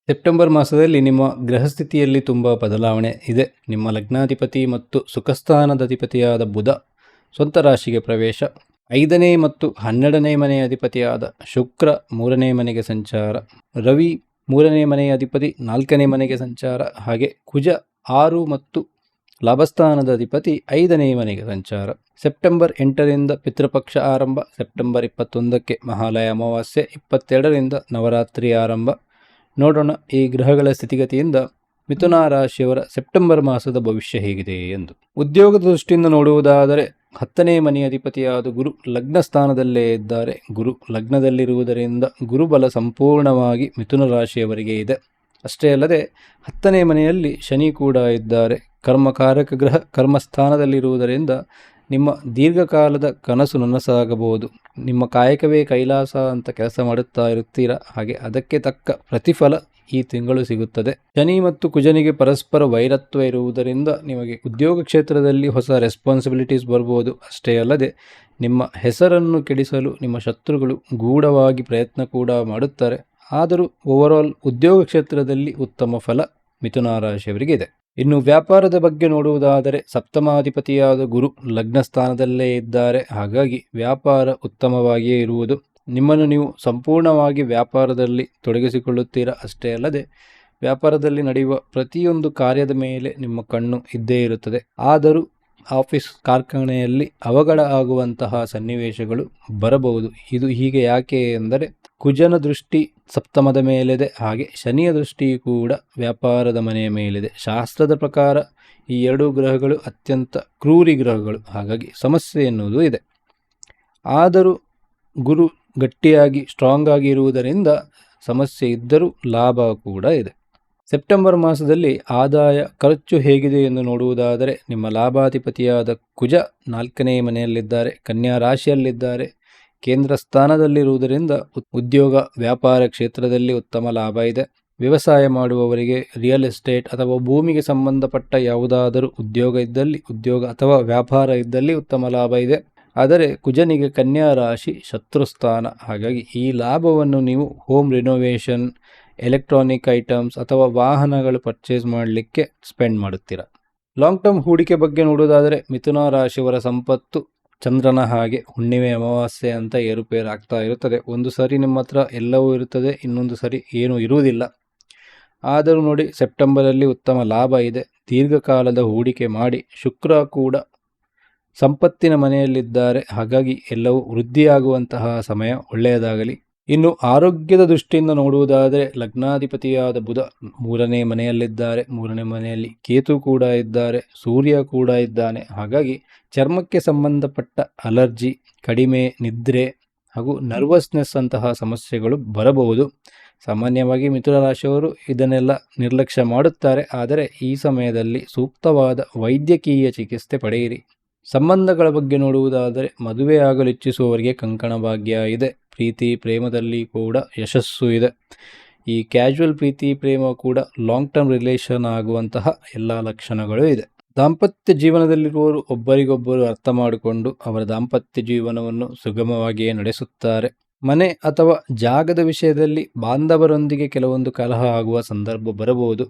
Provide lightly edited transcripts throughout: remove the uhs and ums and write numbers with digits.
September ಮಾಸದಲ್ಲಿ ನಿಮ್ಮ ಗ್ರಹಸ್ಥಿತಿಯಲ್ಲಿ ತುಂಬ ಬದಲಾವಣೆ ಇದೆ. ನಿಮ್ಮ ಲಗ್ನಾಧಿಪತಿ ಮತ್ತು ಸುಖಸ್ಥಾನದ ಬುಧ ಸ್ವಂತ ರಾಶಿಗೆ ಪ್ರವೇಶ, 5ನೇ ಮತ್ತು 12ನೇ ಮನೆಯ ಅಧಿಪತಿಯಾದ ಶುಕ್ರ 3ನೇ ಮನೆಗೆ ಸಂಚಾರ, ರವಿ 3ನೇ ಮನೆಯ ಅಧಿಪತಿ 4ನೇ ಮನೆಗೆ ಸಂಚಾರ, ಹಾಗೆ ಕುಜ 6 ಮತ್ತು ಲಾಭಸ್ಥಾನದ ಅಧಿಪತಿ 5ನೇ ಮನೆಗೆ ಸಂಚಾರ. ಸೆಪ್ಟೆಂಬರ್ 8ರಿಂದ ಪಿತೃಪಕ್ಷ ಆರಂಭ, ಸೆಪ್ಟೆಂಬರ್ 21ಕ್ಕೆ ಮಹಾಲಯ ಅಮಾವಾಸ್ಯೆ, 22ರಿಂದ ನವರಾತ್ರಿ ಆರಂಭ. ನೋಡೋಣ ಈ ಗ್ರಹಗಳ ಸ್ಥಿತಿಗತಿಯಿಂದ ಮಿಥುನ ರಾಶಿಯವರ ಸೆಪ್ಟೆಂಬರ್ ಮಾಸದ ಭವಿಷ್ಯ ಹೇಗಿದೆ ಎಂದು. ಉದ್ಯೋಗದ ದೃಷ್ಟಿಯಿಂದ ನೋಡುವುದಾದರೆ 10ನೇ ಮನೆಯ ಅಧಿಪತಿಯಾದ ಗುರು ಲಗ್ನ ಸ್ಥಾನದಲ್ಲೇ ಇದ್ದಾರೆ. ಗುರು ಲಗ್ನದಲ್ಲಿರುವುದರಿಂದ ಗುರುಬಲ ಸಂಪೂರ್ಣವಾಗಿ ಮಿಥುನ ರಾಶಿಯವರಿಗೆ ಇದೆ. ಅಷ್ಟೇ ಅಲ್ಲದೆ 10ನೇ ಮನೆಯಲ್ಲಿ ಶನಿ ಕೂಡ ಇದ್ದಾರೆ. ಕರ್ಮಕಾರಕ ಗ್ರಹ ಕರ್ಮಸ್ಥಾನದಲ್ಲಿರುವುದರಿಂದ ನಿಮ್ಮ ದೀರ್ಘಕಾಲದ ಕನಸು ನನಸಾಗಬಹುದು. ನಿಮ್ಮ ಕಾಯಕವೇ ಕೈಲಾಸ ಅಂತ ಕೆಲಸ ಮಾಡುತ್ತಾ ಇರುತ್ತೀರಾ, ಹಾಗೆ ಅದಕ್ಕೆ ತಕ್ಕ ಪ್ರತಿಫಲ ಈ ತಿಂಗಳು ಸಿಗುತ್ತದೆ. ಶನಿ ಮತ್ತು ಕುಜನಿಗೆ ಪರಸ್ಪರ ವೈರತ್ವ ಇರುವುದರಿಂದ ನಿಮಗೆ ಉದ್ಯೋಗ ಕ್ಷೇತ್ರದಲ್ಲಿ ಹೊಸ ರೆಸ್ಪಾನ್ಸಿಬಿಲಿಟೀಸ್ ಬರ್ಬೋದು. ಅಷ್ಟೇ ಅಲ್ಲದೆ ನಿಮ್ಮ ಹೆಸರನ್ನು ಕೆಡಿಸಲು ನಿಮ್ಮ ಶತ್ರುಗಳು ಗೂಢವಾಗಿ ಪ್ರಯತ್ನ ಕೂಡ ಮಾಡುತ್ತಾರೆ. ಆದರೂ ಓವರಾಲ್ ಉದ್ಯೋಗ ಕ್ಷೇತ್ರದಲ್ಲಿ ಉತ್ತಮ ಫಲ ಮಿಥುನ ರಾಶಿಯವರಿಗೆ ಇದೆ. ಇನ್ನು ವ್ಯಾಪಾರದ ಬಗ್ಗೆ ನೋಡುವುದಾದರೆ ಸಪ್ತಮಾಧಿಪತಿಯಾದ ಗುರು ಲಗ್ನ ಸ್ಥಾನದಲ್ಲೇ ಇದ್ದಾರೆ. ಹಾಗಾಗಿ ವ್ಯಾಪಾರ ಉತ್ತಮವಾಗಿಯೇ ಇರುವುದು. ನಿಮ್ಮನ್ನು ನೀವು ಸಂಪೂರ್ಣವಾಗಿ ವ್ಯಾಪಾರದಲ್ಲಿ ತೊಡಗಿಸಿಕೊಳ್ಳುತ್ತೀರಾ. ಅಷ್ಟೇ ಅಲ್ಲದೆ ವ್ಯಾಪಾರದಲ್ಲಿ ನಡೆಯುವ ಪ್ರತಿಯೊಂದು ಕಾರ್ಯದ ಮೇಲೆ ನಿಮ್ಮ ಕಣ್ಣು ಇದ್ದೇ ಇರುತ್ತದೆ. ಆದರೂ ಆಫೀಸ್ ಕಾರ್ಖಾನೆಯಲ್ಲಿ ಅವಘಡ ಆಗುವಂತಹ ಸನ್ನಿವೇಶಗಳು ಬರಬಹುದು. ಇದು ಹೀಗೆ ಯಾಕೆ ಎಂದರೆ ಕುಜನ ದೃಷ್ಟಿ ಸಪ್ತಮದ ಮೇಲಿದೆ, ಹಾಗೆ ಶನಿಯ ದೃಷ್ಟಿ ಕೂಡ ವ್ಯಾಪಾರದ ಮನೆಯ ಮೇಲಿದೆ. ಶಾಸ್ತ್ರದ ಪ್ರಕಾರ ಈ ಎರಡೂ ಗ್ರಹಗಳು ಅತ್ಯಂತ ಕ್ರೂರಿ ಗ್ರಹಗಳು, ಹಾಗಾಗಿ ಸಮಸ್ಯೆ ಎನ್ನುವುದು ಇದೆ. ಆದರೂ ಗುರು ಗಟ್ಟಿಯಾಗಿ ಸ್ಟ್ರಾಂಗ್ ಆಗಿ ಇರುವುದರಿಂದ ಸಮಸ್ಯೆ ಇದ್ದರೂ ಲಾಭ ಕೂಡ ಇದೆ. ಸೆಪ್ಟೆಂಬರ್ ಮಾಸದಲ್ಲಿ ಆದಾಯ ಖರ್ಚು ಹೇಗಿದೆ ಎಂದು ನೋಡುವುದಾದರೆ ನಿಮ್ಮ ಲಾಭಾಧಿಪತಿಯಾದ ಕುಜ 4ನೇ ಮನೆಯಲ್ಲಿದ್ದಾರೆ, ಕನ್ಯಾ ರಾಶಿಯಲ್ಲಿದ್ದಾರೆ, ಕೇಂದ್ರ ಸ್ಥಾನದಲ್ಲಿರುವುದರಿಂದ ಉದ್ಯೋಗ ವ್ಯಾಪಾರ ಕ್ಷೇತ್ರದಲ್ಲಿ ಉತ್ತಮ ಲಾಭ ಇದೆ. ವ್ಯವಸಾಯ ಮಾಡುವವರಿಗೆ ರಿಯಲ್ ಎಸ್ಟೇಟ್ ಅಥವಾ ಭೂಮಿಗೆ ಸಂಬಂಧಪಟ್ಟ ಯಾವುದಾದರೂ ಉದ್ಯೋಗ ಅಥವಾ ವ್ಯಾಪಾರ ಇದ್ದಲ್ಲಿ ಉತ್ತಮ ಲಾಭ ಇದೆ. ಆದರೆ ಕುಜನಿಗೆ ಕನ್ಯಾ ರಾಶಿ ಶತ್ರುಸ್ಥಾನ, ಹಾಗಾಗಿ ಈ ಲಾಭವನ್ನು ನೀವು ಹೋಮ್ ರಿನೋವೇಷನ್, ಎಲೆಕ್ಟ್ರಾನಿಕ್ ಐಟಮ್ಸ್ ಅಥವಾ ವಾಹನಗಳು ಪರ್ಚೇಸ್ ಮಾಡಲಿಕ್ಕೆ ಸ್ಪೆಂಡ್ ಮಾಡುತ್ತೀರಾ. ಲಾಂಗ್ ಟರ್ಮ್ ಹೂಡಿಕೆ ಬಗ್ಗೆ ನೋಡುವುದಾದರೆ ಮಿಥುನ ರಾಶಿಯವರ ಸಂಪತ್ತು ಚಂದ್ರನ ಹಾಗೆ ಹುಣ್ಣಿಮೆ ಅಮಾವಾಸ್ಯೆ ಅಂತ ಏರುಪೇರು ಆಗ್ತಾ ಇರುತ್ತದೆ. ಒಂದು ಸರಿ ನಿಮ್ಮ ಹತ್ರ ಎಲ್ಲವೂ ಇರುತ್ತದೆ, ಇನ್ನೊಂದು ಸರಿ ಏನೂ ಇರುವುದಿಲ್ಲ. ಆದರೂ ನೋಡಿ ಸೆಪ್ಟೆಂಬರಲ್ಲಿ ಉತ್ತಮ ಲಾಭ ಇದೆ. ದೀರ್ಘಕಾಲದ ಹೂಡಿಕೆ ಮಾಡಿ. ಶುಕ್ರ ಕೂಡ ಸಂಪತ್ತಿನ ಮನೆಯಲ್ಲಿದ್ದಾರೆ, ಹಾಗಾಗಿ ಎಲ್ಲವೂ ವೃದ್ಧಿಯಾಗುವಂತಹ ಸಮಯ. ಒಳ್ಳೆಯದಾಗಲಿ. ಇನ್ನು ಆರೋಗ್ಯದ ದೃಷ್ಟಿಯಿಂದ ನೋಡುವುದಾದರೆ ಲಗ್ನಾಧಿಪತಿಯಾದ ಬುಧ 3ನೇ ಮನೆಯಲ್ಲಿದ್ದಾರೆ. 3ನೇ ಮನೆಯಲ್ಲಿ ಕೇತು ಕೂಡ ಇದ್ದಾರೆ, ಸೂರ್ಯ ಕೂಡ ಇದ್ದಾನೆ. ಹಾಗಾಗಿ ಚರ್ಮಕ್ಕೆ ಸಂಬಂಧಪಟ್ಟ ಅಲರ್ಜಿ, ಕಡಿಮೆ ನಿದ್ರೆ ಹಾಗೂ ನರ್ವಸ್ನೆಸ್ ಅಂತಹ ಸಮಸ್ಯೆಗಳು ಬರಬಹುದು. ಸಾಮಾನ್ಯವಾಗಿ ಮಿಥುನ ರಾಶಿಯವರು ಇದನ್ನೆಲ್ಲ ನಿರ್ಲಕ್ಷ್ಯ ಮಾಡುತ್ತಾರೆ. ಆದರೆ ಈ ಸಮಯದಲ್ಲಿ ಸೂಕ್ತವಾದ ವೈದ್ಯಕೀಯ ಚಿಕಿತ್ಸೆ ಪಡೆಯಿರಿ. ಸಂಬಂಧಗಳ ಬಗ್ಗೆ ನೋಡುವುದಾದರೆ ಮದುವೆಯಾಗಲು ಇಚ್ಛಿಸುವವರಿಗೆ ಕಂಕಣ ಭಾಗ್ಯ ಇದೆ. ಪ್ರೀತಿ ಪ್ರೇಮದಲ್ಲಿ ಕೂಡ ಯಶಸ್ಸು ಇದೆ. ಈ ಕ್ಯಾಶುವಲ್ ಪ್ರೀತಿ ಪ್ರೇಮ ಕೂಡ ಲಾಂಗ್ ಟರ್ಮ್ ರಿಲೇಷನ್ ಆಗುವಂತಹ ಎಲ್ಲ ಲಕ್ಷಣಗಳು ಇದೆ. ದಾಂಪತ್ಯ ಜೀವನದಲ್ಲಿರುವವರು ಒಬ್ಬರಿಗೊಬ್ಬರು ಅರ್ಥ ಮಾಡಿಕೊಂಡು ಅವರ ದಾಂಪತ್ಯ ಜೀವನವನ್ನು ಸುಗಮವಾಗಿಯೇ ನಡೆಸುತ್ತಾರೆ. ಮನೆ ಅಥವಾ ಜಾಗದ ವಿಷಯದಲ್ಲಿ ಬಾಂಧವರೊಂದಿಗೆ ಕೆಲವೊಂದು ಕಲಹ ಆಗುವ ಸಂದರ್ಭ ಬರಬಹುದು.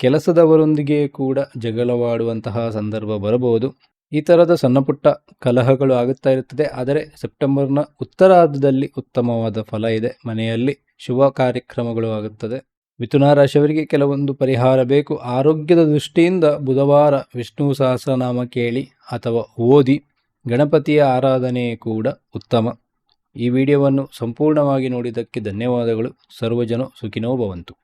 ಕೆಲಸದವರೊಂದಿಗೆ ಕೂಡ ಜಗಳವಾಡುವಂತಹ ಸಂದರ್ಭ ಬರಬಹುದು. ಈ ಥರದ ಸಣ್ಣ ಪುಟ್ಟ ಕಲಹಗಳು ಆಗುತ್ತಾ ಇರುತ್ತದೆ. ಆದರೆ ಸೆಪ್ಟೆಂಬರ್ನ ಉತ್ತರಾರ್ಧದಲ್ಲಿ ಉತ್ತಮವಾದ ಫಲ ಇದೆ. ಮನೆಯಲ್ಲಿ ಶುಭ ಕಾರ್ಯಕ್ರಮಗಳು ಆಗುತ್ತದೆ. ಮಿಥುನ ರಾಶಿಯವರಿಗೆ ಕೆಲವೊಂದು ಪರಿಹಾರ ಬೇಕು. ಆರೋಗ್ಯದ ದೃಷ್ಟಿಯಿಂದ ಬುಧವಾರ ವಿಷ್ಣು ಸಹಸ್ರನಾಮ ಕೇಳಿ ಅಥವಾ ಓದಿ. ಗಣಪತಿಯ ಆರಾಧನೆ ಕೂಡ ಉತ್ತಮ. ಈ ವಿಡಿಯೋವನ್ನು ಸಂಪೂರ್ಣವಾಗಿ ನೋಡಿದ್ದಕ್ಕೆ ಧನ್ಯವಾದಗಳು. ಸರ್ವಜನ ಸುಖಿನೋ ಭವಂತು.